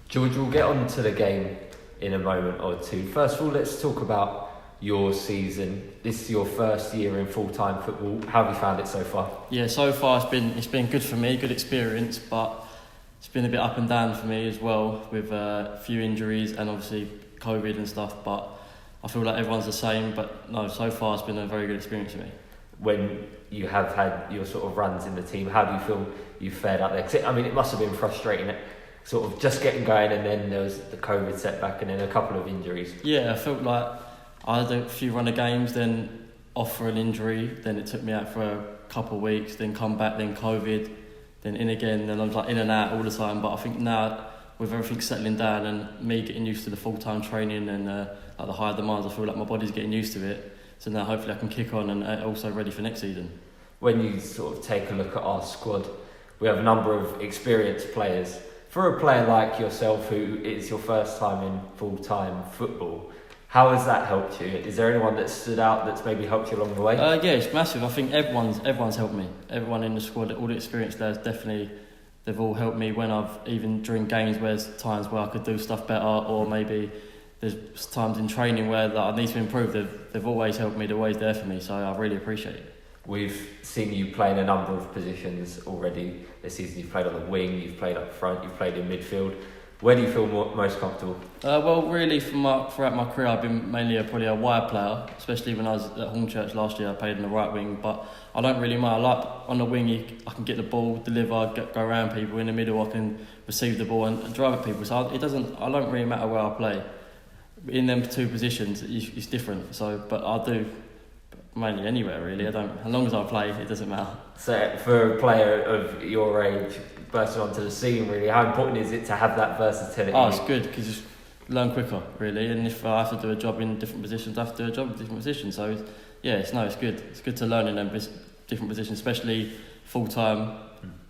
George, we'll get on to the game in a moment or two. First of all, let's talk about your season. This is your first year in full-time football. How have you found it so far? Yeah, so far it's been good for me, good experience, but it's been a bit up and down for me as well with a few injuries and obviously COVID and stuff, but I feel like everyone's the same. But no, so far it's been a very good experience for me. When you have had your sort of runs in the team, how do you feel you've fared out there? 'Cause it must have been frustrating, sort of just getting going, and then there was the COVID setback and then a couple of injuries. Yeah, I felt like I had a few run of games, then off for an injury, then it took me out for a couple of weeks, then come back, then COVID, then in again, then I was like in and out all the time. But I think now, with everything settling down and me getting used to the full-time training and like the higher demands, I feel like my body's getting used to it. So now hopefully I can kick on and also ready for next season. When you sort of take a look at our squad, we have a number of experienced players. For a player like yourself, who is your first time in full-time football, how has that helped you? Is there anyone that stood out that's maybe helped you along the way? Yeah, it's massive. I think everyone's helped me. Everyone in the squad, all the experience there, definitely, they've all helped me when even during games where there's times where I could do stuff better, or maybe there's times in training where I need to improve. They've always helped me. They're always there for me, so I really appreciate it. We've seen you play in a number of positions already this season. You've played on the wing, you've played up front, you've played in midfield. Where do you feel most comfortable? Well, really, throughout my career, I've been mainly probably a wide player, especially when I was at Hornchurch last year. I played in the right wing, but I don't really mind. I like on the wing, I can get the ball, deliver, go around people. In the middle, I can receive the ball and drive at people. So I don't really matter where I play. In them two positions, it's different. So, but I do mainly anywhere really. I don't. As long as I play, it doesn't matter. So, for a player of your age, bursting onto the scene, really, how important is it to have that versatility? Oh, it's good because you just learn quicker, really. And if I have to do a job in different positions, I have to do a job in different positions. So, yeah, it's good. It's good to learn in them different positions, especially full time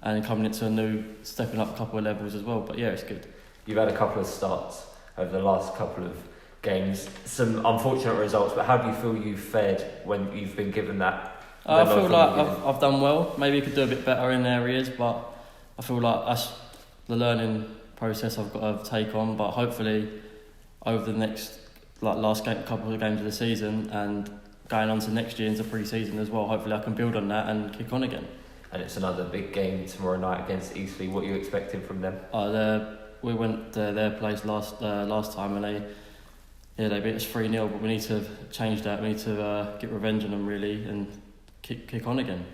and coming into stepping up a couple of levels as well. But yeah, it's good. You've had a couple of starts over the last couple of games, some unfortunate results, but how do you feel you've fared when you've been given that? I feel like I've done well. Maybe I could do a bit better in areas, but I feel like that's the learning process I've got to take on. But hopefully, over the next couple of games of the season and going on to next year into pre-season as well, hopefully I can build on that and kick on again. And it's another big game tomorrow night against Eastleigh. What are you expecting from them? We went to their place last time and they beat us 3-0, but we need to change that. We need to get revenge on them really and kick on again.